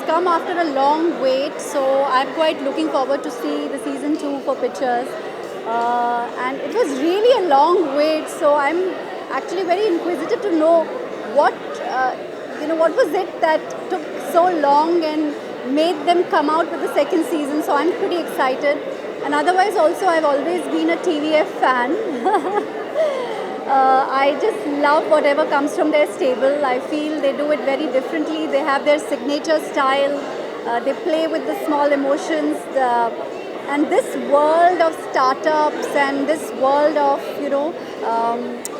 come after a long wait, so I'm quite looking forward to see the season 2 for Pictures. And it was really a long wait, so I'm actually very inquisitive to know what what was it that took so long and made them come out with the second season. So I'm pretty excited. And otherwise, also I've always been a TVF fan. I just love whatever comes from their stable. I feel they do it very differently. They have their signature style. They play with the small emotions. And this world of startups and this world of,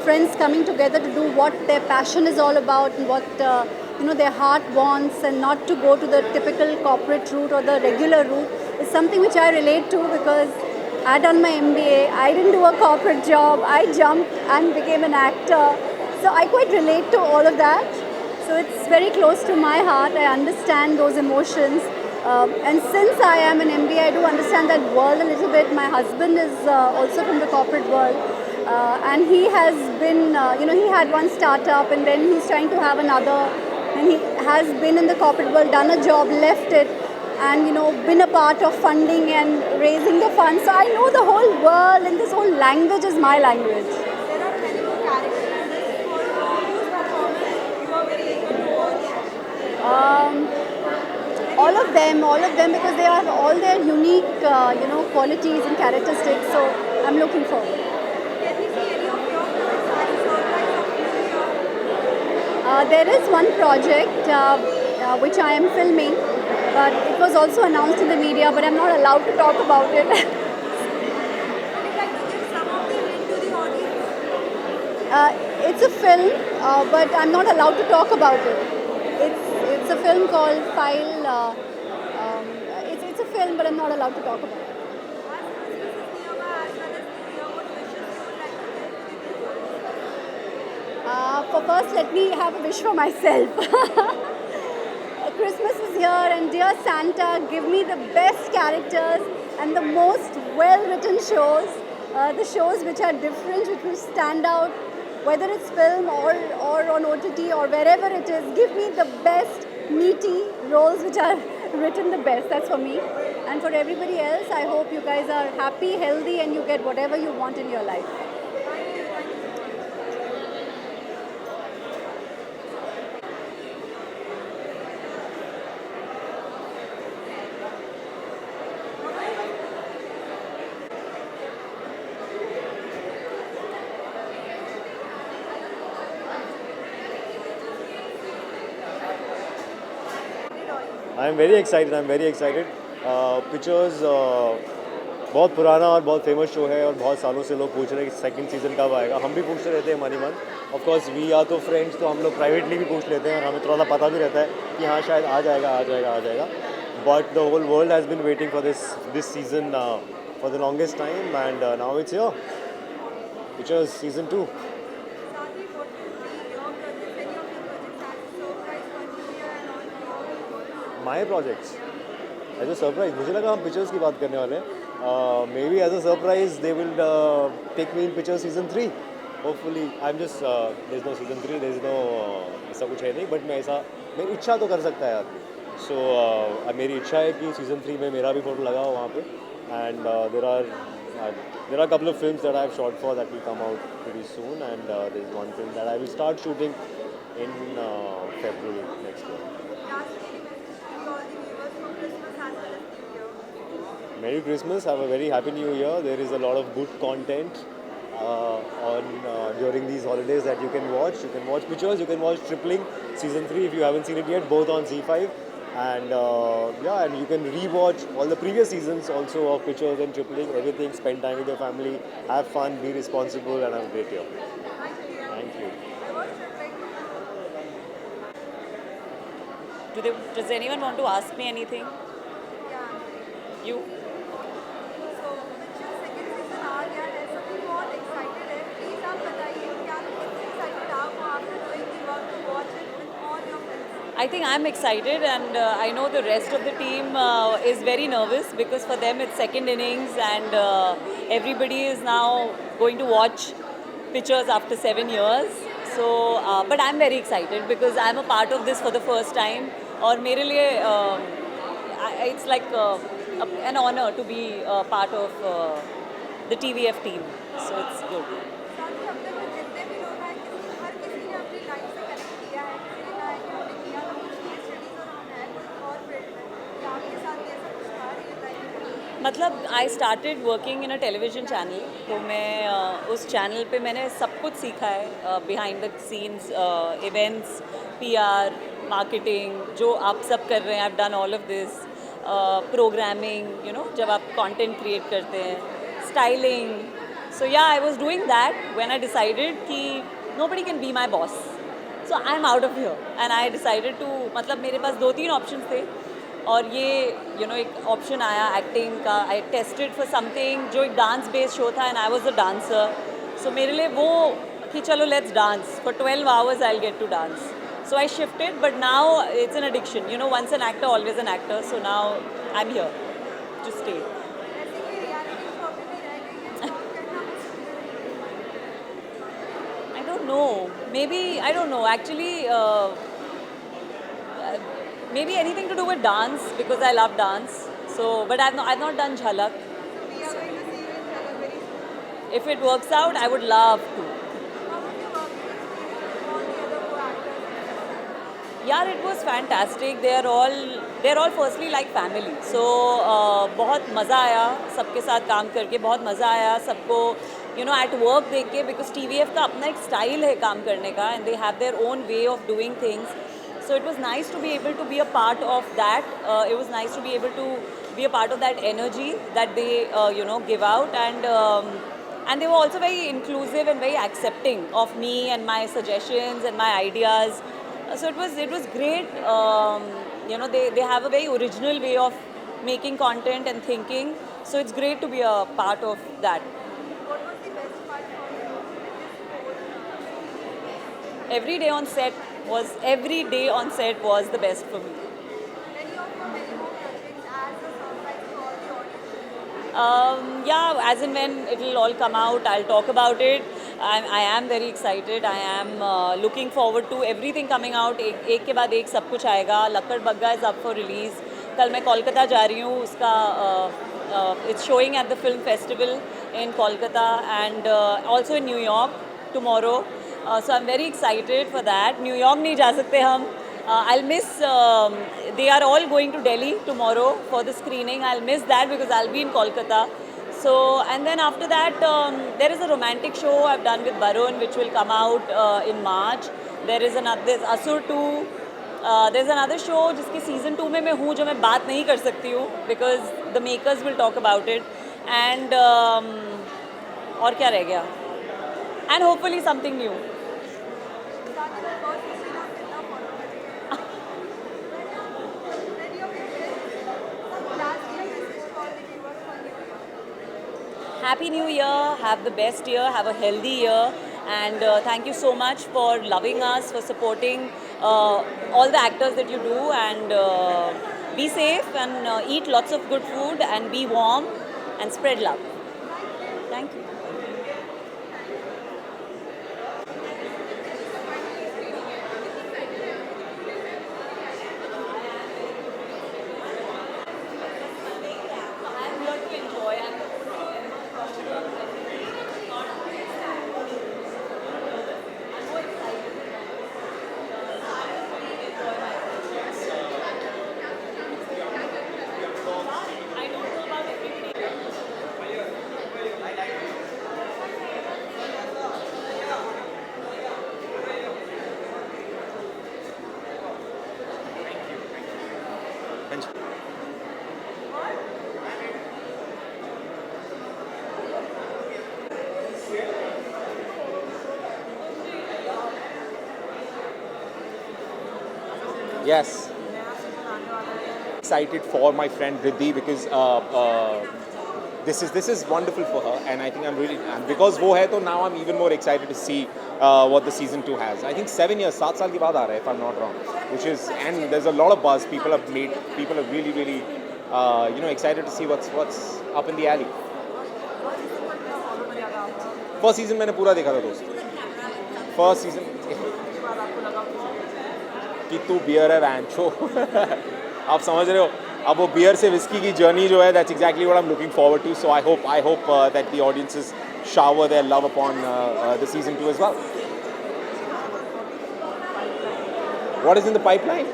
friends coming together to do what their passion is all about and what, their heart wants, and not to go to the typical corporate route or the regular route is something which I relate to, because I had done my MBA, I didn't do a corporate job, I jumped and became an actor. So I quite relate to all of that. So it's very close to my heart. I understand those emotions. And since I am an MBA, I do understand that world a little bit. My husband is also from the corporate world. And he has been, he had one startup and then he's trying to have another. And he has been in the corporate world, done a job, left it, and been a part of funding and raising the funds. So I know the whole world, and this whole language is my language. There are many more characters in this for whose performance you are very eager to watch. All of them, because they have all their unique, qualities and characteristics. So I'm looking forward. Can we see any of your projects as a surprise of New Year? There is one project which I am filming, but it was also announced in the media, but I'm not allowed to talk about it. Would you like to give some of the hint to the audience? It's a film, but I'm not allowed to talk about it. It's a film called File. It's a film, but I'm not allowed to talk about it. As Christmas is nearby, as well as New Year, what wishes you would like to give to the viewers? For first, let me have a wish for myself. Christmas is here, and dear Santa, give me the best characters and the most well-written shows, the shows which are different, which will stand out, whether it's film or on OTT or wherever it is. Give me the best meaty roles which are written the best. That's for me. And for everybody else, I hope you guys are happy, healthy, and you get whatever you want in your life. I'm very excited. I'm very excited. Pictures बहुत पुराना और बहुत famous show है और बहुत सालों से लोग पूछ रहे हैं कि सेकंड सीज़न कब आएगा. हम भी पूछते रहते हैं मन ही मन. ऑफ कोर्स वी आर तो फ्रेंड्स, तो हम लोग प्राइवेटली भी पूछ लेते हैं और हमें थोड़ा सा पता भी रहता है कि हाँ शायद आ जाएगा. But the whole world has been waiting for this season for the longest time, and now it's here. Pictures season 2. Sathi, what will be your projects, any of your projects as a surprise for New Year and all for your my projects as a surprise. मुझे लगा हम pictures की बात करने वाले हैं. Maybe as a surprise they will take me in picture season 3. Hopefully I am just there is no season 3, there is no ऐसा कुछ है नहीं, बट मेरी इच्छा तो कर सकता है आदमी. सो मेरी इच्छा है कि सीजन 3 में मेरा भी फोटो लगा हो वहाँ पे. And there are couple of films that I have shot for that will come out pretty soon, and there is one film that I will start shooting in February next year. last any message to all the viewers for Christmas as well as New Year? Merry Christmas, have a very happy New Year. There is a lot of good content during these holidays that you can watch. You can watch Pictures, you can watch Tripling Season 3 if you haven't seen it yet, both on Z5. And and you can re-watch all the previous seasons also of Pictures and Tripling, everything. Spend time with your family, have fun, be responsible, and have a great year. Thank you. Does anyone want to ask me anything? Yeah. You? So, Pictures second season आ गया है, सभी बहुत excited है. Please आप बताइए क्या कितने excited आप हो after doing the work to watch it with all your friends? I think I'm excited, and I know the rest of the team is very nervous, because for them it's second innings, and everybody is now going to watch Pictures after 7 years. So, but I'm very excited because I'm a part of this for the first time. और मेरे लिए it's like an honor to be part of the TVF team, so it's good. साथ ही अब तक में जितने भी लोग हैं हर किसी ने अपनी लाइफ से कनेक्ट किया है, किसी ने कहा है कि हमने किया था कुछ केस स्टडीज और हम है कुछ और फील्ड में, तो आपके साथ भी ऐसा कुछ था रियल लाइफ में? मतलब I started working in a television channel, तो मैं उस चैनल पे मैंने सब कुछ सीखा है, behind the scenes, events, PR, marketing, जो आप सब कर रहे हैं, I have done all of this, programming, you know, जब आप कंटेंट क्रिएट करते हैं, styling. So yeah I was doing that when I decided कि nobody can be my boss, so I am out of here and I decided to, मतलब मेरे पास 2-3 option थे और ये एक ऑप्शन आया एक्टिंग का. आई टेस्टेड फॉर समथिंग जो एक डांस बेस्ड शो था and I was a dancer, so मेरे लिए वो कि चलो let's dance for 12 hours, I will get to dance. So I shifted, but now it's an addiction, once an actor always an actor, so now I am here to stay. ऐसी कोई reality show अभी भी रह गई है जो करना I don't know. Maybe, I don't know. Actually, maybe anything to do with dance because I love dance. So, but I've not done Jhalak. we are going to see you in Jhalak very soon. If it works out, I would love to. How was your working experience with all the other co-actors? Yeah, it was fantastic. They're all firstly like family. So बहुत मज़ा आया सबके साथ काम करके, बहुत मज़ा आया सबको at work देख के, because TVF का अपना एक स्टाइल है काम करने का and they have their own way of doing things. So it was nice to be able to be a part of that. It was nice to be able to be a part of that energy that they give out, and they were also very inclusive and very accepting of me and my suggestions and my ideas. So it was great. They have a very original way of making content and thinking. So it's great to be a part of that. What was the best part for you with this whole Every day on set was the best for me. Any of your many more projects as a surprise to all the audience? Yeah, as and when it will all come out, I'll talk about it. I am very excited. I am looking forward to everything coming out. एक के बाद एक सब कुछ आएगा. लक्कड़ Bagga is up for release. कल मैं कोलकाता जा रही हूँ. उसका it's showing at the film festival in Kolkata and also in New York tomorrow. So I'm very excited for that. New York नहीं जा सकते हम. I'll miss. They are all going to Delhi tomorrow for the screening. I'll miss that because I'll be in Kolkata. So, and then after that, there is a romantic show I've done with Barun, which will come out in March. There's Asur 2. There's another show जिसके season 2 में मैं हूँ, जो मैं बात नहीं कर सकती हूँ because the makers will talk about it. And और क्या रह गया? And hopefully something new. साथ ही मैं बहुत खुशी ना कितना फॉलो करेंगे. Any of your friends last year message to all the viewers for New Year? Happy New Year, have the best year, have a healthy year, and thank you so much for loving us, for supporting all the actors that you do, and be safe and eat lots of good food and be warm and spread love. Thank you. I'm here to enjoy. I don't know about everybody. Yes. Excited for my friend Riddhi because this is wonderful for her, and I think and because वो है तो now I'm even more excited to see what the season 2 has. I think 7 years, 7 साल के बाद आ रहा है, if I'm not wrong, and there's a lot of buzz. People are really excited to see what's up in the alley. First season मैंने पूरा देखा था दोस्त. First season. कितू बियर है वैंचो आप समझ रहे हो अब वो बियर से विस्की की जर्नी जो है that's exactly what I am looking forward to so I hope that the audiences shower their love upon the season 2 as well. What is in the pipeline?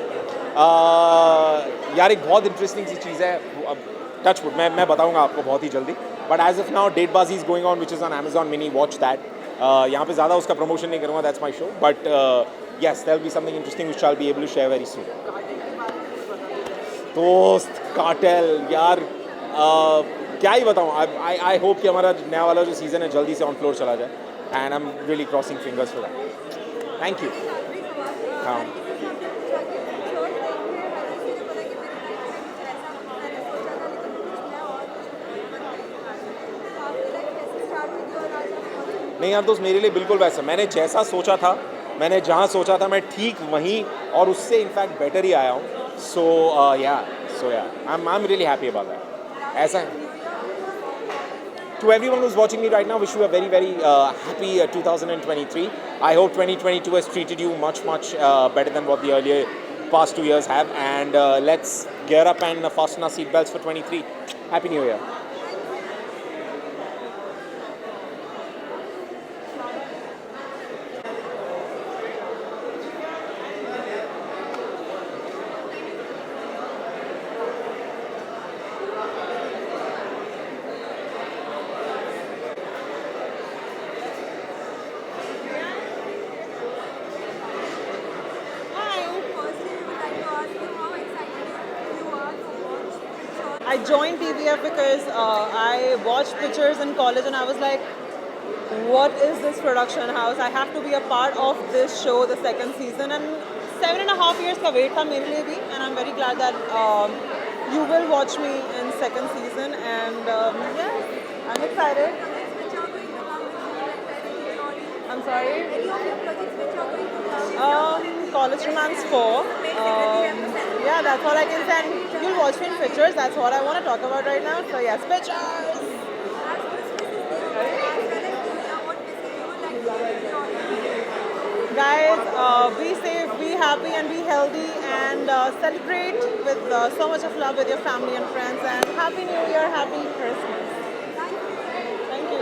यार एक बहुत इंटरेस्टिंग सी चीज़ है touch wood मैं बताऊंगा आपको बहुत ही जल्दी बट एज ऑफ नाउ डेटबाजी is going on which is on Amazon Mini watch that यहाँ पे ज़्यादा उसका प्रमोशन नहीं करूँगा that's my show but yes there will be something interesting which I be able to share very soon दोस्त cartel यार क्या ही बताऊँ आई होप कि हमारा नया वाला जो सीज़न है जल्दी से ऑन फ्लोर चला जाए and I am really crossing fingers for that thank you हाँ नहीं यार दोस्त मेरे लिए बिल्कुल वैसा मैंने जैसा सोचा था मैंने जहाँ सोचा था मैं ठीक वहीं और उससे इनफैक्ट बेटर ही आया हूँ सो yeah I am really happy about that ऐसा है To everyone who's watching me right now, wish you a very, very happy 2023. I hope 2022 has treated you much, much better than what the earlier past 2 years have. And let's gear up and fasten our seatbelts for 23. Happy New Year. I joined TVF because I watched pictures in college and I was like, what is this production house? I have to be a part of this show, the second season. And 7.5 years ka wait tha mere liye bhi, and I'm very glad that you will watch me in second season. And yeah, I'm excited. I'm sorry. College Romance 4. Yeah, that's all I can say. And you'll watch me in pictures. That's what I want to talk about right now. So yes, pictures. Guys, be safe, be happy, and be healthy, and celebrate with so much of love with your family and friends. And Happy New Year, Happy Christmas. Thank you.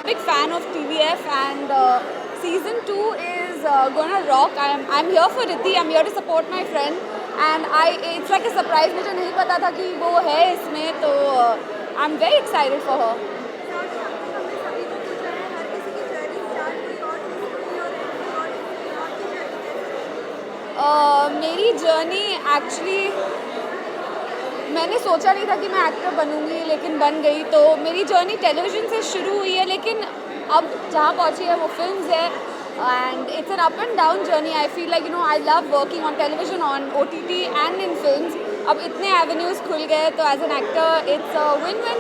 Big fan of TVF, and season 2 is gonna rock. I'm here for Riddhi. I'm here to support my friend, and it's like a surprise. मुझे नहीं पता था कि वो है इसमें, तो I'm very excited for her. मेरी जर्नी एक्चुअली मैंने सोचा नहीं था कि मैं एक्टर बनूंगी, लेकिन बन गई. तो मेरी जर्नी टेलीविज़न से शुरू हुई है, लेकिन अब जहाँ पहुँची है वो फिल्म्स है. And it's an up and down journey. I feel like I love working on television, on OTT and in films. अब इतने एवेन्यूज़ खुल गए, तो as an actor it's win win.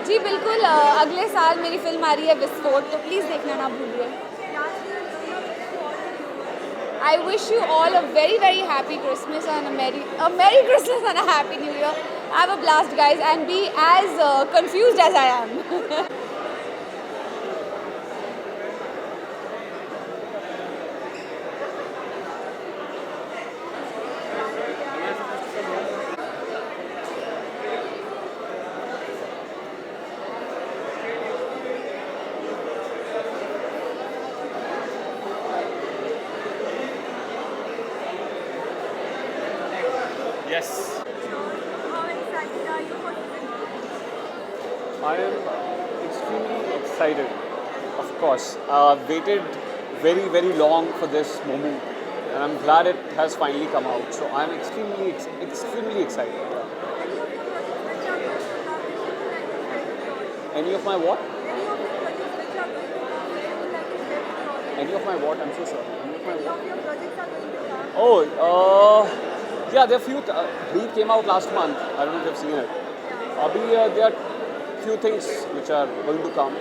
जी बिल्कुल. अगले साल मेरी फिल्म आ रही है विस्फोट, तो प्लीज़ देखना ना भूलिए. I wish you all a very, very happy Christmas and a Merry Christmas and a Happy New Year. Have a blast, guys, and be as confused as I am. Yes. How excited are you for season 2? I am extremely excited, of course. Waited very, very long for this moment, and I'm glad it has finally come out. So I'm extremely excited. Any of your projects Any of my what? Any of your projects which are going to come, which you would like to share with the audience? Any of my what? I'm so sorry. Any of my Any what? of your projects are going to come? Yeah, there are few. Breathe came out last month. I don't know if you've seen it. There are few things which are going to come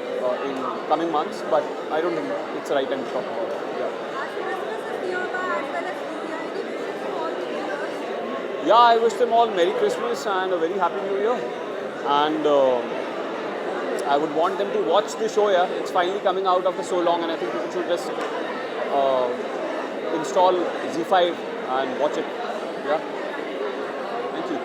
in coming months, but I don't think it's the right time to talk about it. Yeah. As Christmas is nearby as well as New Year, any wishes to all the viewers? Yeah, I wish them all Merry Christmas and a very Happy New Year. And I would want them to watch the show. Yeah, it's finally coming out after so long, and I think people should just install Z5 and watch it. Yeah. Thank you.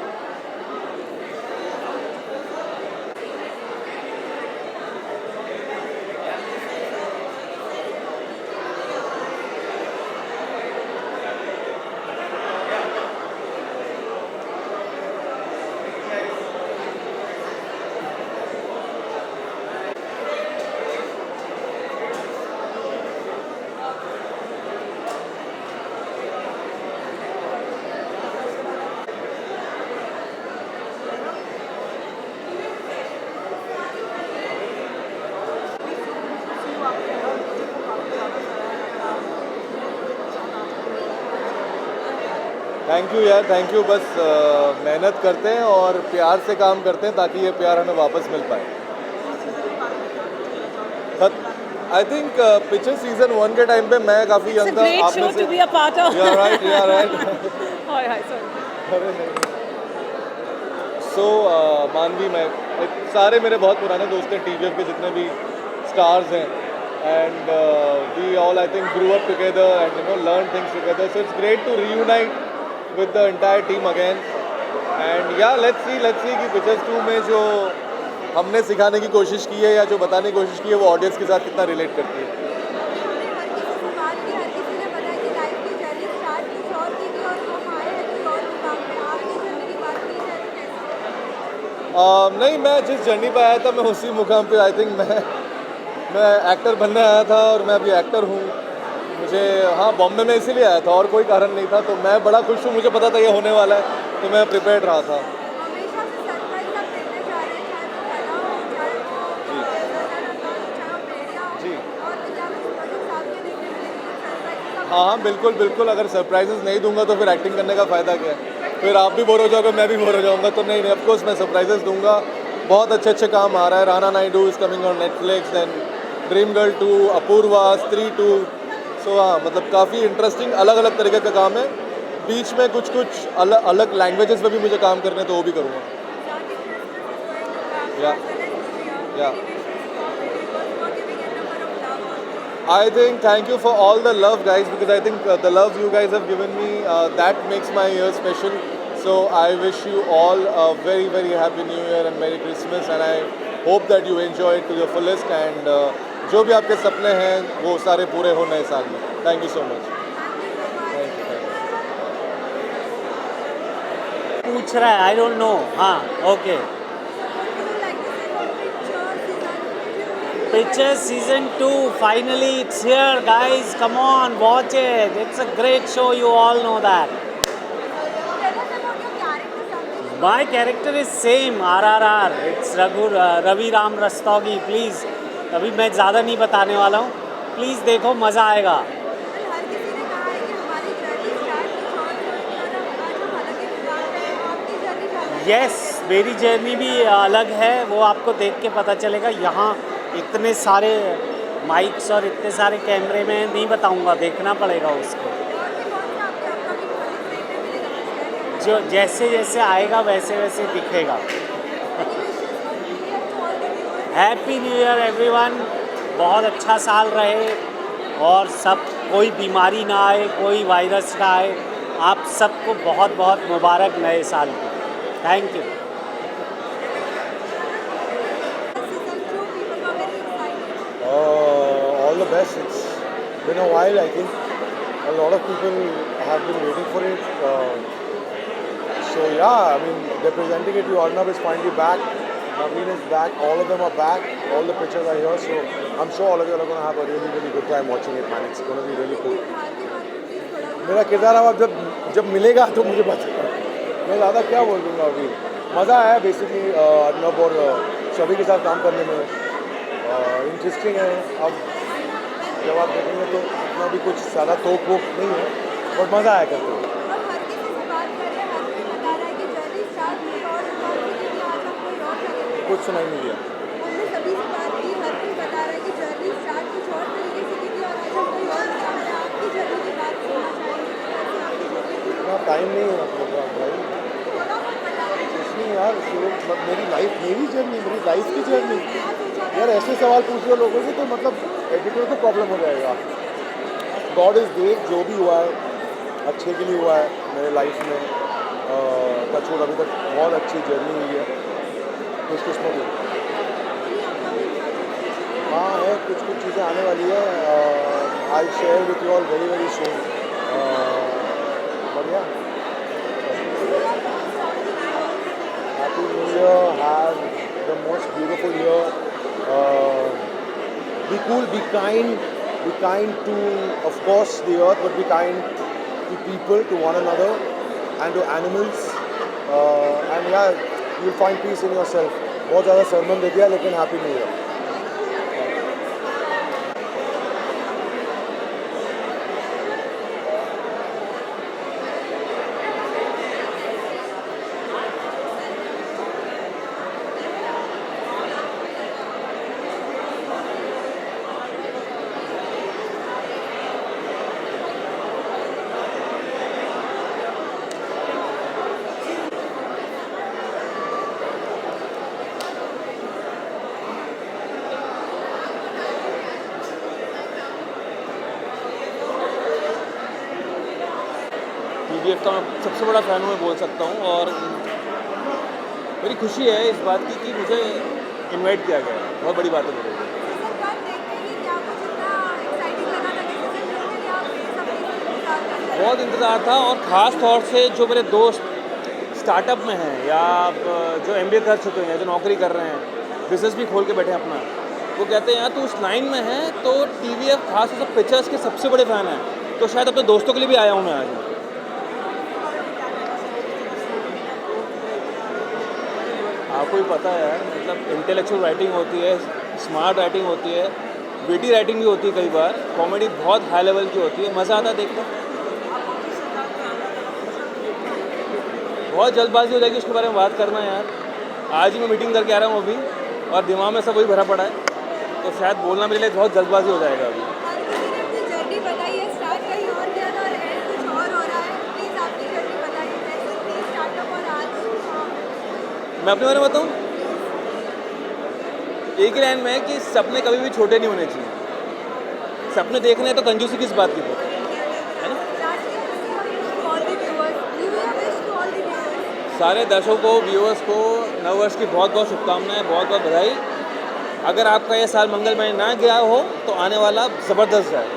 Thank you यार, thank you. बस मेहनत करते हैं और प्यार से काम करते हैं ताकि ये प्यार हमें वापस मिल पाए। But I think picture season 1 के टाइम पे मैं काफ़ी It's a यंग था। great show to be a part of. Yeah, right, yeah, right. Hi, sorry. अरे नहीं। सो मानवी, मैं सारे मेरे बहुत पुराने दोस्त हैं TVF के जितने भी स्टार्स हैं, and we all I think grew up together and learn things together, so it's great to reunite with the entire team again. And yeah, let's see कि पिक्चर्स 2 में जो हमने सिखाने की कोशिश की है या जो बताने की कोशिश की है वो ऑडियंस के साथ कितना रिलेट करती है। हर किसी से बात की, हर किसी ने बताया कि लाइफ की जर्नी स्टार्ट कुछ और की थी और हम आए हैं कोई और मुकाम पे। आपकी जर्नी की बात की जाए तो कैसे? नहीं, मैं जिस जर्नी पे आया था मैं उसी मुकाम पे आई थिंक मैं एक्टर बनने आया था और मैं अभी एक्टर हूँ। मुझे हाँ बॉम्बे में इसीलिए आया था और कोई कारण नहीं था, तो मैं बड़ा खुश हूँ। मुझे पता था ये होने वाला है, तो मैं प्रिपेयर्ड रहा था। हमेशा से सरप्राइज आप देते जा रहे हैं, चाहे वो कला हो, चाहे वो चाहे वो भेड़िया हो, जी। और भी क्या कुछ प्रोजेक्ट्स आपके देखने मिलेंगे सरप्राइज का? हाँ, बिल्कुल बिल्कुल। अगर सरप्राइजेस नहीं दूंगा तो फिर एक्टिंग करने का फ़ायदा क्या है? फिर आप भी बोर हो जाओगे, मैं भी बोर हो जाऊँगा। तो नहीं, ऑफकोर्स मैं सरप्राइजेस दूंगा। बहुत अच्छे काम आ रहा है। Rana Naidu is coming on Netflix, then Dream Girl 2, Apurva, Stree 2। सो हाँ, मतलब काफ़ी इंटरेस्टिंग अलग अलग तरीके का काम है। बीच में कुछ अलग लैंग्वेजेस में भी मुझे काम करने, तो वो भी करूँगा। Yeah. I think thank you for all the love, guys, because I think the love you guys have given me, that makes my year special. So I wish you all a very, very happy New Year and Merry Christmas, and I hope that you enjoy it to the fullest, and जो भी आपके सपने हैं वो सारे पूरे हो नए साल में। Thank you so much. पूछ रहा है, आई डोंट नो। हाँ, okay. Picture season 2, finally it's here, guys. Come on, watch it. It's a great show. You all know that. My character is same. RRR. It's Ravi Ram Rastogi. Please, अभी मैं ज़्यादा नहीं बताने वाला हूँ। Please देखो, मज़ा आएगा। हर किसी ने कहा है कि हमारी जर्नी स्टार्ट कुछ और थी और आज हम अलग ही मुकाम पे हैं। आपकी जर्नी क्या है? यस, मेरी जर्नी भी अलग है, वो आपको देख के पता चलेगा। यहाँ इतने सारे माइक्स और इतने सारे कैमरे में नहीं बताऊँगा, देखना पड़ेगा उसको। और भी कौन सा आपके अपकमिंग प्रोजेक्ट देखने मिलेगा? जो जैसे जैसे आएगा वैसे वैसे दिखेगा। Happy New year everyone. बहुत अच्छा साल रहे और सब, कोई बीमारी ना आए, कोई वायरस ना आए। आप सबको बहुत बहुत मुबारक नए साल की। Thank you. All the best. It's been a while. I think a lot of people have been waiting for it. So yeah, I mean, they're presenting it. Arnab is finally back. Naveen is back. All of them are back. All the pictures are here. So I'm sure all of you are going to have a really, really good time watching it, man. It's going to be really cool. मेरा किरदार अब जब मिलेगा तो मुझे बता। मैं ज़्यादा क्या बोल दूँगा अभी। मज़ा आया बेसिकली अर्नब और सभी के साथ काम करने में इंटरेस्टिंग है। अब जब आप देखेंगे तो इतना भी कुछ ज़्यादा तोप वोप नहीं है, और मज़ा आया करते हुए। और हर किसी से बात कर रहे हैं, हर कोई बता रहा है कि जर्नी स्टार्ट हुई और आज हम कोई और जगह पे हैं। कुछ सुनाई नहीं दिया। हमने सभी से बात की, हर कोई बता रहा है कि जर्नी स्टार्ट कुछ और तरीके से की थी और आज हम कोई और जगह पे हैं। आपकी जर्नी की बात सुनना चाहेंगे, कैसे आपकी जर्नी थी? इतना टाइम नहीं है अपने पास भाई। थोड़ा बहुत बताइए। कुछ नहीं यार, मेरी लाइफ, मेरी जर्नी, मेरी लाइफ की जर्नी। यार ऐसे सवाल पूछ रहे हो लोगों से तो मतलब एडिटर को प्रॉब्लम हो जाएगा। गॉड इज़ ग्रेट, जो भी हुआ है अच्छे के लिए हुआ है मेरे लाइफ में। टचवुड अभी तक बहुत अच्छी जर्नी हुई है, खुशकिस्मत हुई। हाँ है, कुछ कुछ चीज़ें आने वाली है। I share with you all very very soon. बढ़िया। Happy New Year, have the most beautiful year. Be cool, be kind to, of course, the earth, but be kind to people, to one another, and to animals. And yeah, you'll find peace in yourself. बहुत ज़्यादा sermon दे दिया, लेकिन Happy New Year. TVF का मैं सबसे बड़ा fan हूँ, मैं बोल सकता हूँ। और मेरी खुशी है इस बात की कि मुझे इनवाइट किया गया है। बहुत बड़ी बात है मेरे लिए। सीज़न 1 देखते ही क्या कुछ इतना एक्साइटिंग लगा था कि सीज़न 2 के लिए आप बेसब्री से इंतज़ार कर रहे थे? बहुत इंतज़ार था, और ख़ास तौर से जो मेरे दोस्त स्टार्टअप में हैं या जो MBA कर चुके हैं, जो नौकरी कर रहे हैं, बिजनेस भी खोल के बैठे हैं अपना, वो कहते हैं यार तू उस लाइन में है तो TVF खास तौर से पिक्चर्स के सबसे बड़े फ़ैन हैं, तो शायद अपने दोस्तों के लिए भी आया हूँ मैं आज। आपको भी पता है यार, मतलब इंटेलेक्चुअल राइटिंग होती है, स्मार्ट राइटिंग होती है, विटी राइटिंग भी होती है, कई बार कॉमेडी बहुत हाई लेवल की होती है, मज़ा आता है देखकर। बहुत जल्दबाजी हो जाएगी उसके बारे में बात करना यार। आज ही मैं मीटिंग करके आ रहा हूँ अभी, और दिमाग में सब वही भरा पड़ा है, तो शायद बोलना मेरे लिए बहुत जल्दबाजी हो जाएगा अभी। हर किसी ने अपनी जर्नी बताई है, स्टार्ट कहीं और किया था और एंड कुछ और हो रहा है। प्लीज़ आपकी जर्नी बताइए, कैसे थी स्टार्टअप और आज? मैं अपने बारे में बताऊँ, एक ही लाइन में है कि सपने कभी भी छोटे नहीं होने चाहिए। सपने देखने हैं तो कंजूसी किस बात की, है ना? सारे दर्शकों को, व्यूअर्स को नववर्ष की बहुत बहुत शुभकामनाएं, बहुत बहुत बधाई। अगर आपका ये साल मंगलमय ना गया हो तो आने वाला ज़बरदस्त जाए।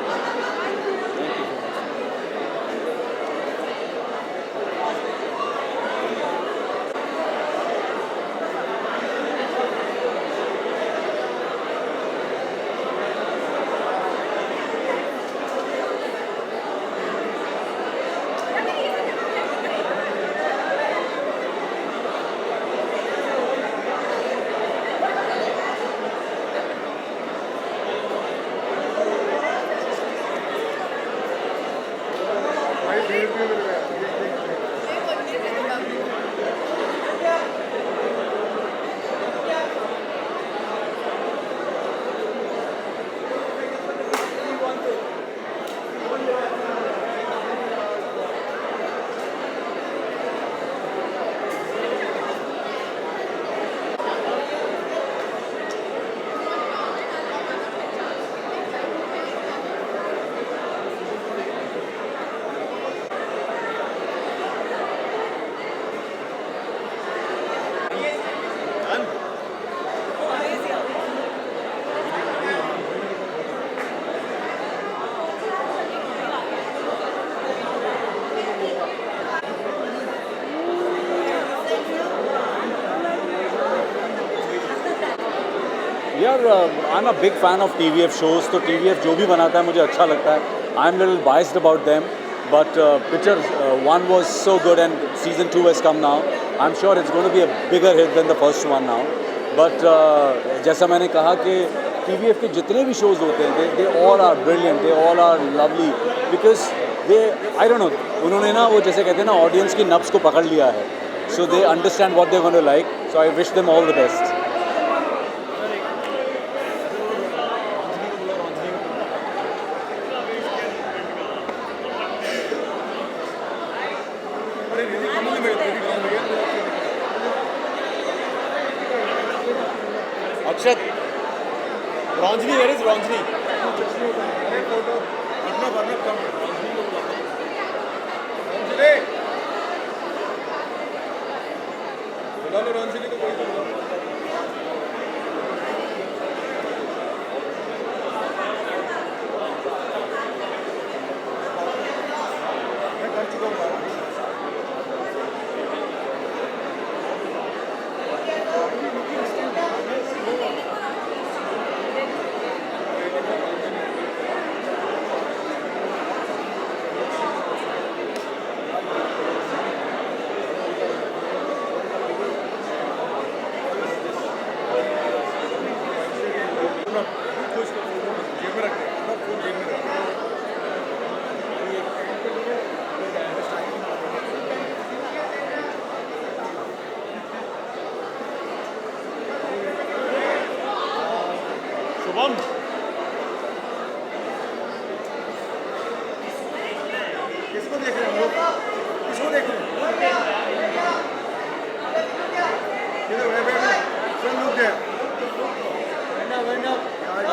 यार I am a big fan of TVF shows, तो TVF जो भी बनाता है मुझे अच्छा लगता है. I am little biased about them, but picture one was so good and season 2 has come now. I'm sure it's going to be a bigger hit than the first one now. But जैसा मैंने कहा कि TVF के जितने भी shows होते हैं they all are brilliant, they all are lovely, because they I don't know, उन्होंने ना वो जैसे कहते हैं ना ऑडियंस की नब्ज़ को पकड़ लिया है, so they understand what they gonna like, so I wish them all the best. Akshat, Ranjini, where is Ranjini? Shubham, किसको देख रहे हो? किसको देख रहे हो?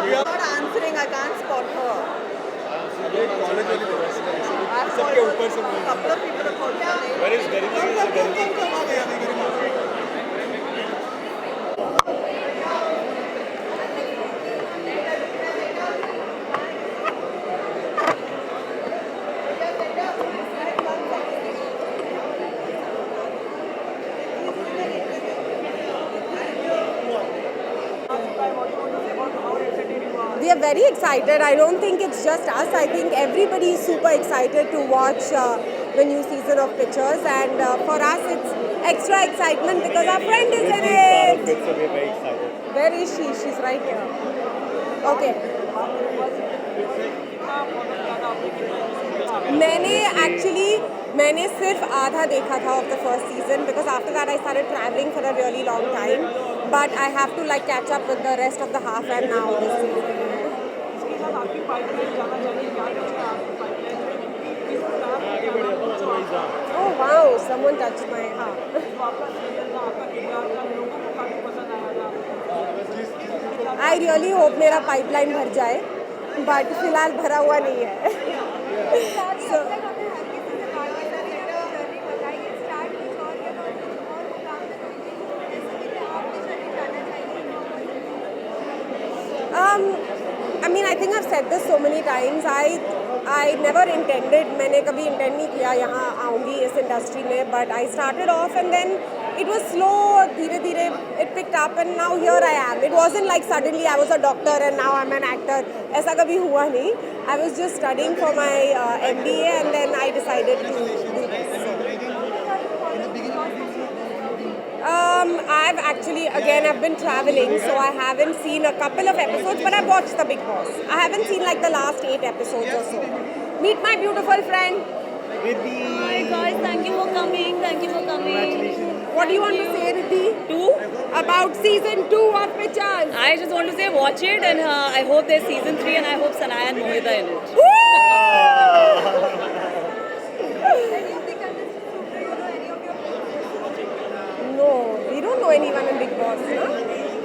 Not answering, I can't spot her. सबके ऊपर से Couple of people have called her name. Where is Garima? We are very excited. I don't think it's just us. I think everybody is super excited to watch the new season of Pictures, and for us it's extra excitement because our friend is in it. So we are very excited. Where is she? She's right here. Okay. मैंने सिर्फ आधा देखा था of the first season because after that I started traveling for a really long time, but I have to like catch up with the rest of the half and now this season. Oh wow, someone touched my heart. I really hope मेरा pipeline भर जाए, but फिलहाल भरा हुआ नहीं है. So, I mean, I think I've said this so many times. I never intended, मैंने कभी intend नहीं किया यहाँ आऊँगी इस industry में, but I started off and then it was slow, धीरे धीरे it picked up and now here I am. It wasn't like suddenly I was a doctor and now I'm an actor. ऐसा कभी हुआ नहीं. I was just studying for my MBA and then I decided to do this. I've been traveling, so I haven't seen a couple of episodes, but I've watched The Big Boss. I haven't seen like the last 8 episodes or so. Meet my beautiful friend. Hi guys, thank you for coming. Thank you for coming. What do you want to say, Riddhi? Two? About season 2 of Pictures? I just want to say watch it, and I hope there's season 3, and I hope Sanaya and Mohita in it. No, we don't know anyone in Big Boss,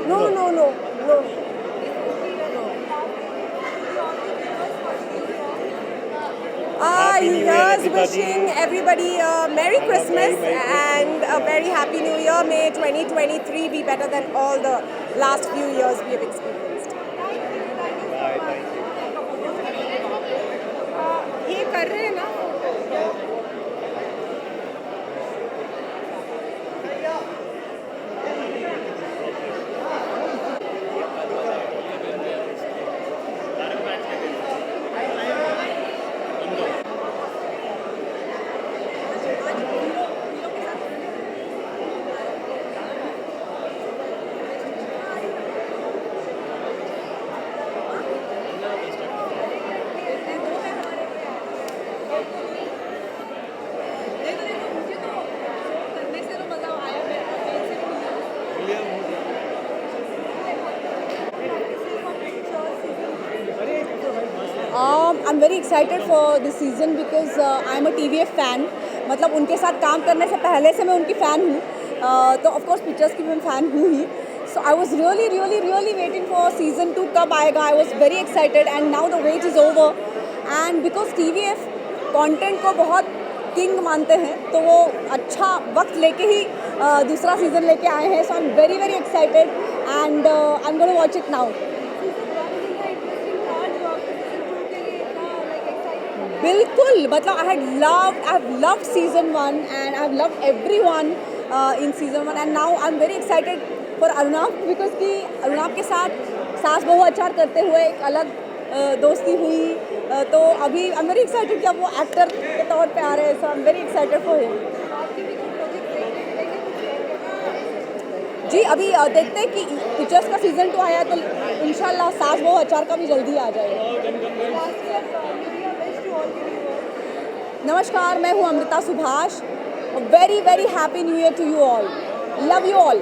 no? No. Here's wishing everybody a Merry Christmas and a very Happy New Year. May 2023 be better than all the last few years we have experienced. Bye, thank you. ये कर रहे हैं ना? I'm very excited for this season because I'm a TVF fan. मतलब उनके साथ काम करने से पहले से मैं उनकी फ़ैन हूँ. तो of course पिक्चर्स की मैं फ़ैन हूँ ही. So I was really waiting for season 2 कब आएगा. I was very excited and now the wait is over. And because TVF content को बहुत किंग मानते हैं, तो वो अच्छा वक्त लेके ही दूसरा सीज़न लेके आए हैं. So I'm very excited and I'm going to watch it now. बिल्कुल, मतलब I have loved season 1 and I have loved everyone in season 1 and now I'm very excited for Arnav because कि Arnav के साथ सास बहू अचार करते हुए एक अलग दोस्ती हुई. तो अभी I'm very excited कि अब वो एक्टर के तौर पे आ रहे हैं. So I'm very excited for him. जी अभी देखते हैं कि पिक्चर्स का सीज़न 2 आया तो इंशाल्लाह सास बहू अचार का भी जल्दी आ जाएगा. नमस्कार, मैं हूँ Amrita Subhash. Very happy New Year to you all. Love you all.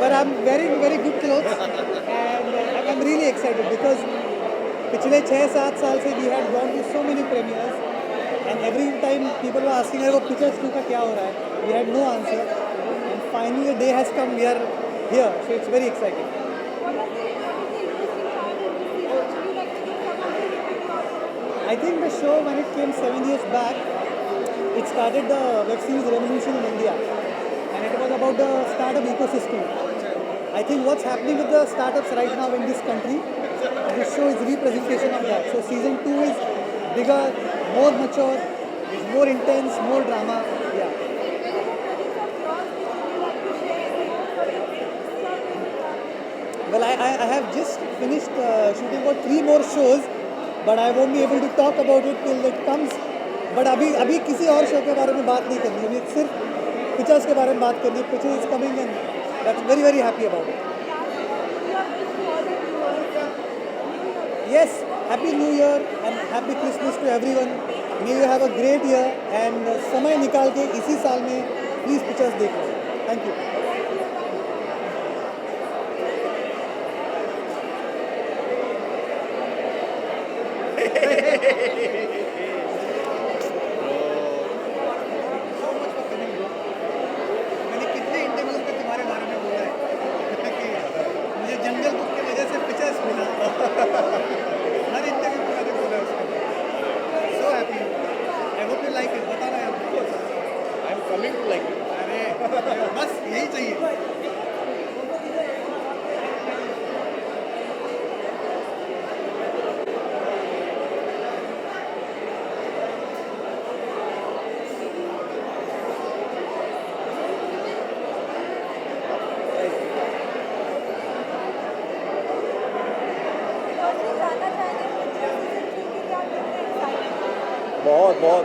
But I'm wearing very good clothes and I'm really excited because पिछले 6-7 साल से we had gone to so many premieres and every time people were asking अरे वो Pictures 2 का क्या हो रहा है. We had no answer and finally the day has come. We are here, so it's very exciting. I think the show when it came 7 years back, it started the web series revolution in India and it was about the startup ecosystem. I think what's happening with the startups right now in this country, this show is representation of that. So season 2 is bigger, more mature, it's more intense, more drama. Yeah. Well, I have just finished shooting for 3 more shows, but I won't be able to talk about it till it comes. But अभी किसी और show के बारे में बात नहीं करनी है. अभी सिर्फ पिक्चर्स के बारे में बात करनी है. Picture is coming and that's very happy about it. Yes, happy New Year and happy Christmas to everyone. May you have a great year and समय निकाल के इसी साल में please pictures देखो. Thank you. बस यही चाहिए.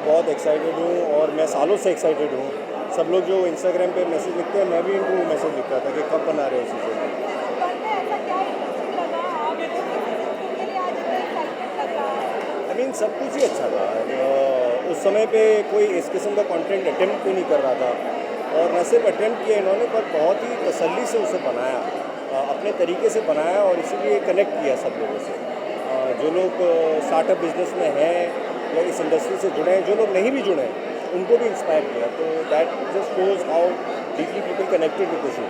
बहुत एक्साइटेड हूँ और मैं सालों से एक्साइटेड हूँ. सब लोग जो इंस्टाग्राम पे मैसेज लिखते हैं, मैं भी इनको मैसेज लिखता था कि कब बना रहे हो सीजन. आई मीन सब कुछ ही अच्छा था. उस समय पे कोई इस किस्म का कंटेंट अटेम्प्ट भी नहीं कर रहा था और न सिर्फ अटेम्प्ट किया इन्होंने पर बहुत ही तसल्ली से उसे बनाया, अपने तरीके से बनाया और इसीलिए कनेक्ट किया सब लोगों से. जो लोग स्टार्टअप बिजनेस में हैं या इस इंडस्ट्री से जुड़े हैं, जो लोग नहीं भी जुड़े हैं, उनको भी इंस्पायर किया. तो that just shows how deeply people connected with the show.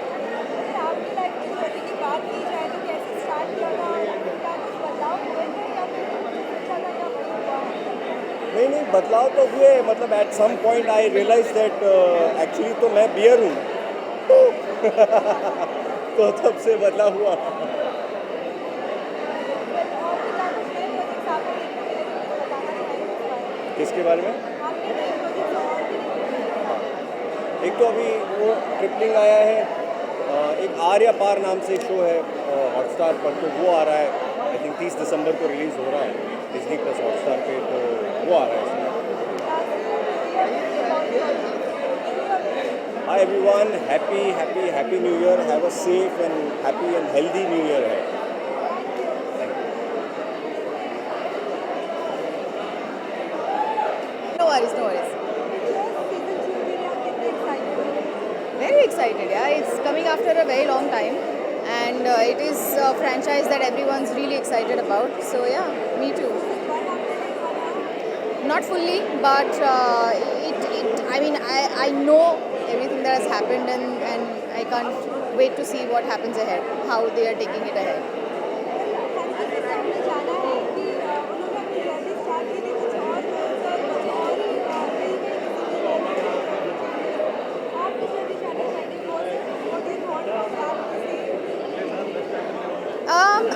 नहीं बदलाव तो हुए. मतलब at some point I realise that actually तो मैं बियर हूँ तो तब से बदलाव हुआ. किसके बारे में? एक तो अभी वो ट्रिपलिंग आया है, एक आर्या पार नाम से शो है हॉटस्टार पर, तो वो आ रहा है. आई थिंक 30 दिसंबर को रिलीज़ हो रहा है डिज्नी प्लस हॉटस्टार पे, तो वो आ रहा है इसमें. Hi everyone, happy New Year. Have a safe and happy and healthy New Year ahead. No worries, no worries. Very excited, yeah. It's coming after a very long time, and it is a franchise that everyone's really excited about. So yeah, me too. Not fully, but I mean, I know everything that has happened, and I can't wait to see what happens ahead, how they are taking it ahead.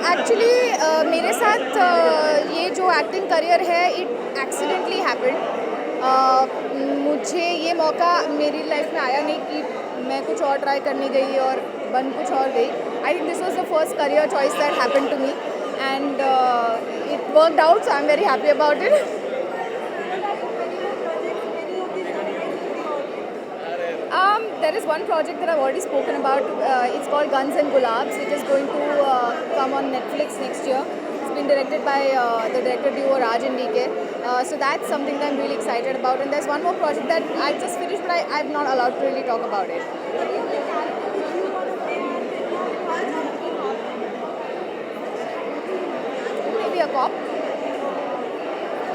Actually मेरे साथ ये जो acting career है it accidentally happened. मुझे ये मौका मेरी life में आया नहीं कि मैं कुछ और ट्राई करने गई और बन कुछ और गई. I think this was the first career choice that happened to me and it worked out, so I am very happy about it. There is one project that I've already spoken about. It's called Guns and Gulabs. It is going to come on Netflix next year. It's been directed by the director duo Raj and DK. So that's something that I'm really excited about. And there's one more project that I just finished, but I'm not allowed to really talk about it. Maybe a cop.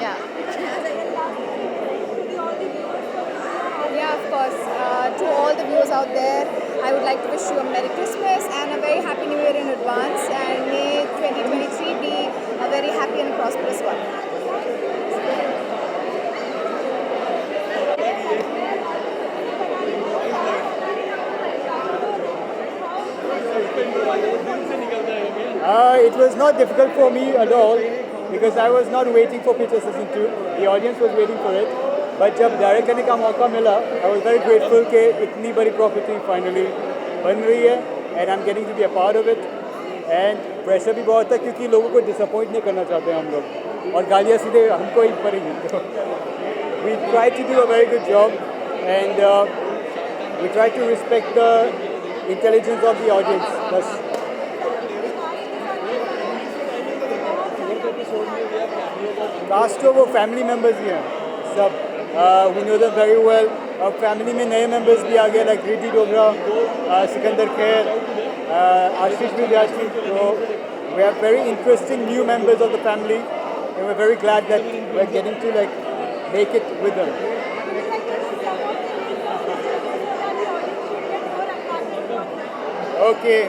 Yeah. Yeah, of course. To all the viewers out there, I would like to wish you a Merry Christmas and a very Happy New Year in advance. And may 2023 be a very happy and prosperous one. It was not difficult for me at all because I was not waiting for Picture Season 2. The audience was waiting for it. But जब direct करने का मौका मिला I was very grateful कि इतनी बड़ी property finally बन रही है and I am getting to be a part of it. And pressure भी बहुत है क्योंकि लोगों को डिसअपॉइंट नहीं करना चाहते हम लोग और गालियाँ सीधे हमको ही पड़ेंगी. तो we try to do a very good job and we try to respect the intelligence of the audience. बस कास्ट तो वो फैमिली मेम्बर्स ही हैं सब. We know them very well. Family में नए मेंबर्स भी आ गए लाइक रिद्धि डोगरा, सिकंदर खैर, आशीष विद्यार्थी. तो we have very interesting new members of the family and we're very glad that we're getting to like make it with them. Okay,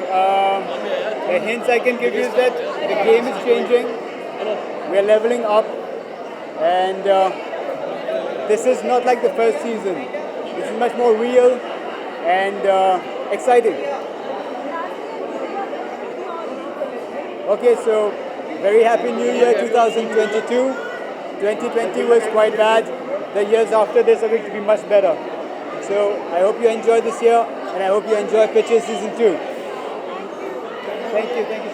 the hints I can give you is that the game is changing. We're leveling up and this is not like the first season. This is much more real and exciting. Okay, so very happy New Year 2022. 2020 was quite bad. The years after this are going to be much better. So I hope you enjoy this year and I hope you enjoy Picture Season 2. Thank you so much.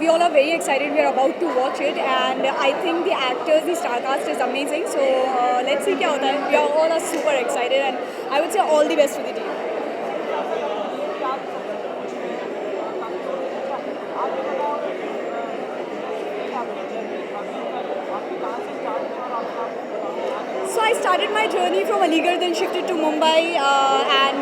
We all are very excited. We are about to watch it, and I think the actors, the star cast is amazing. So let's see क्या होता है. We are all super excited, and I would say all the best to the team. So I started my journey from Aligarh, then shifted to Mumbai, and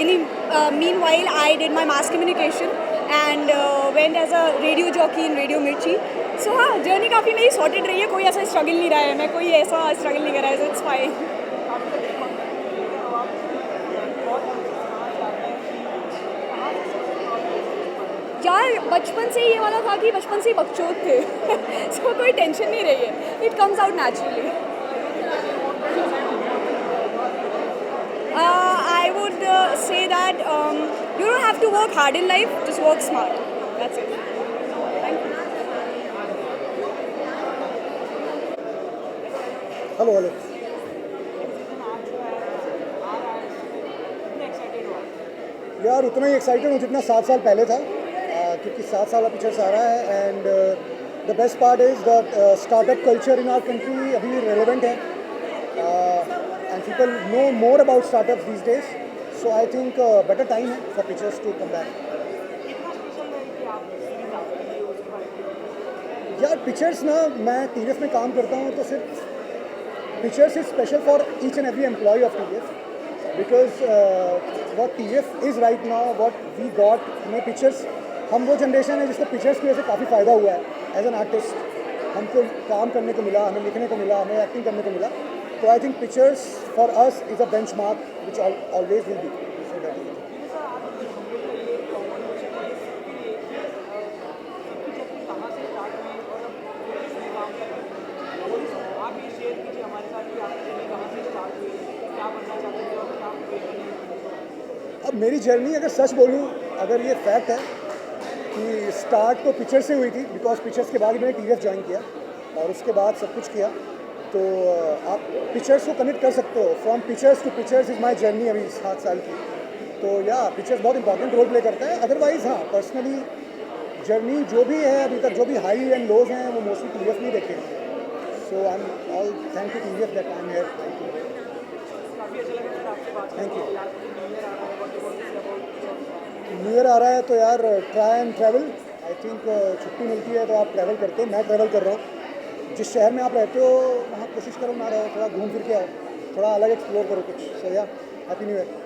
in the meanwhile I did my mass communication. And went as a radio jockey in Radio Mirchi. So हाँ journey काफ़ी मेरी sorted रही है. कोई ऐसा struggle नहीं रहा है. मैं कोई ऐसा स्ट्रगल नहीं कर रहा है. So it's fine. यार बचपन से ये वाला था कि बचपन से ही बकचोद थे. So कोई टेंशन नहीं रही है. It comes out naturally. I would say that you don't have to work hard in life, just work smart. That's it. Thank you. Hello, Alex. यार उतना ही एक्साइटेड हूँ जितना 7 साल पहले था, क्योंकि 7 साल पिक्चर्स आ रहा है and the best part is that startup culture in our country अभी भी रेलेवेंट है and people know more about startups these days, so I think better time है for pictures to come back. यार pictures ना, मैं TVF में काम करता हूँ तो सिर्फ pictures is special for each and every employee of TVF because what TVF is right now, what we got, हमें पिक्चर्स, हम वो जनरेशन है जिसको पिक्चर्स की वजह से काफ़ी फ़ायदा हुआ है एज एन आर्टिस्ट। हमको काम करने को मिला, हमें लिखने को मिला, हमें एक्टिंग करने को मिला, तो I think pictures for us is a bench mark which always will be. अब मेरी जर्नी अगर सच बोलूँ, अगर ये फैक्ट है कि स्टार्ट तो पिक्चर से हुई थी, बिकॉज पिक्चर्स के बाद ही मैंने TVF ज्वाइन किया और उसके बाद सब कुछ किया, तो आप पिक्चर्स को कनेक्ट कर सकते हो। From pictures to pictures is my journey अभी 7 साल की, तो या पिक्चर्स बहुत इंपॉर्टेंट रोल प्ले करता है। अदरवाइज़ हाँ, पर्सनली जर्नी जो भी है अभी तक, जो भी हाई एंड लोज हैं वो मोस्टली TVF नहीं देखे हैं, so I am all thank you TVF that I am here. Thank you. New year आ रहा है तो यार try and travel, I think छुट्टी मिलती है तो आप ट्रैवल करते हैं, मैं ट्रैवल कर रहा हूँ। जिस शहर में आप रहते हो वहाँ कोशिश करो ना रहो, थोड़ा घूम फिर के आओ, थोड़ा अलग एक्सप्लोर करो कुछ। सो या हैप्पी न्यू ईयर।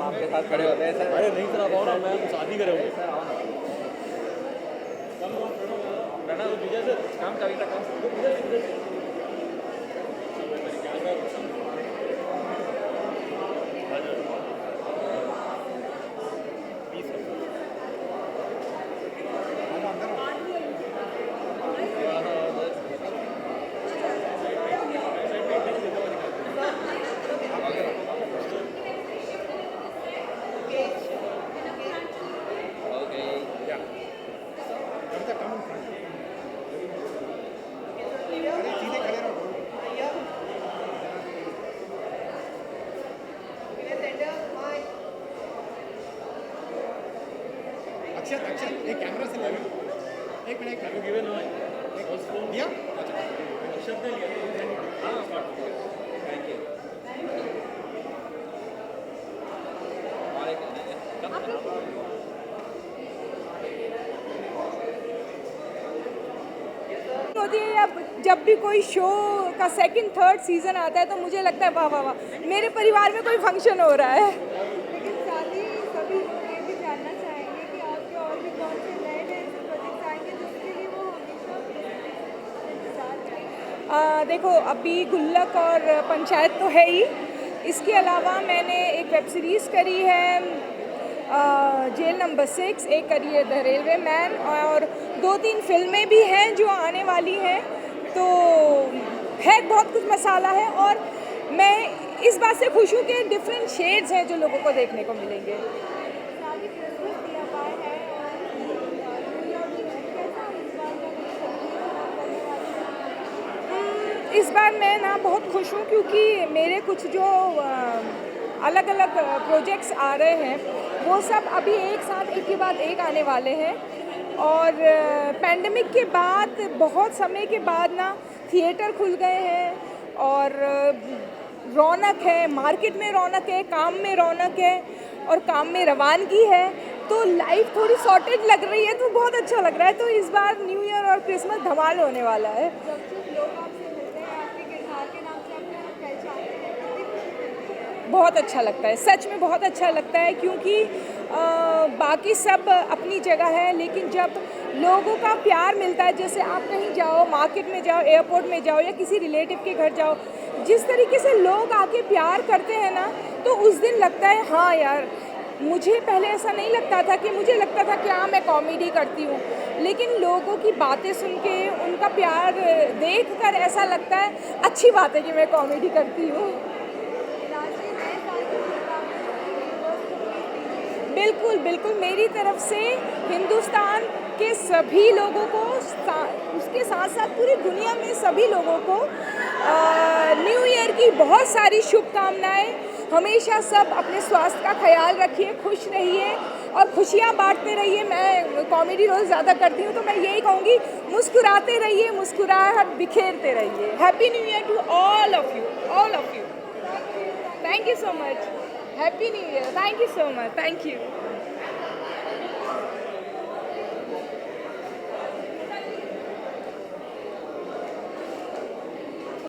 आपके साथ खड़े होते हैं सर। अरे नहीं सर, आप आओ ना, मैं शादी करेंगे सर, आओ ना। प्रणव विजय सर, काम चाहिए था, काम एक कैमरा से लगे, एक मिनट दिया शब्द लिया। होती है, या जब भी कोई शो का सेकंड थर्ड सीजन आता है तो मुझे लगता है वाह वाह वाह, मेरे परिवार में कोई फंक्शन हो रहा है। लेकिन साथ ही सभी लोग ये भी जानना चाहेंगे कि आपके और भी कौन से नए नए प्रोजेक्ट्स आएंगे जिसके लिए वो हमेशा इंतजार करेंगे। देखो अभी गुल्लक और पंचायत तो है ही, इसके अलावा मैंने एक वेब सीरीज़ करी है जेल नंबर 6, एक करी है द रेलवे मैन, और 2-3 फिल्में भी हैं जो आने वाली हैं। तो है बहुत कुछ मसाला है, और मैं इस बात से खुश हूँ कि डिफरेंट शेड्स हैं जो लोगों को देखने को मिलेंगे। इस बार मैं ना बहुत खुश हूँ क्योंकि मेरे कुछ जो अलग अलग प्रोजेक्ट्स आ रहे हैं वो सब अभी एक साथ एक के बाद एक आने वाले हैं। और पैंडमिक के बाद बहुत समय के बाद ना थिएटर खुल गए हैं और रौनक है, मार्केट में रौनक है, काम में रौनक है और काम में रवानगी है, तो लाइफ थोड़ी सॉर्टेड लग रही है, तो बहुत अच्छा लग रहा है। तो इस बार न्यू ईयर और क्रिसमस धमाल होने वाला है। बहुत अच्छा लगता है, सच में बहुत अच्छा लगता है, क्योंकि बाकी सब अपनी जगह है, लेकिन जब लोगों का प्यार मिलता है, जैसे आप कहीं जाओ, मार्केट में जाओ, एयरपोर्ट में जाओ या किसी रिलेटिव के घर जाओ, जिस तरीके से लोग आके प्यार करते हैं ना, तो उस दिन लगता है हाँ यार, मुझे पहले ऐसा नहीं लगता था, कि मुझे लगता था कि हाँ मैं कॉमेडी करती हूँ, लेकिन लोगों की बातें सुन के, उनका प्यार देखकर ऐसा लगता है अच्छी बात है कि मैं कॉमेडी करती हूँ। बिल्कुल बिल्कुल, मेरी तरफ से हिंदुस्तान के सभी लोगों को, उसके साथ साथ पूरी दुनिया में सभी लोगों को न्यू ईयर की बहुत सारी शुभकामनाएं। हमेशा सब अपने स्वास्थ्य का ख्याल रखिए, खुश रहिए और खुशियाँ बांटते रहिए। मैं कॉमेडी रोज़ ज़्यादा करती हूँ, तो मैं यही कहूँगी, मुस्कुराते रहिए, मुस्कुराहट बिखेरते रहिए। Happy New Year to all of you, all of you. Thank you so much. Happy New Year. Thank you so much. Thank you.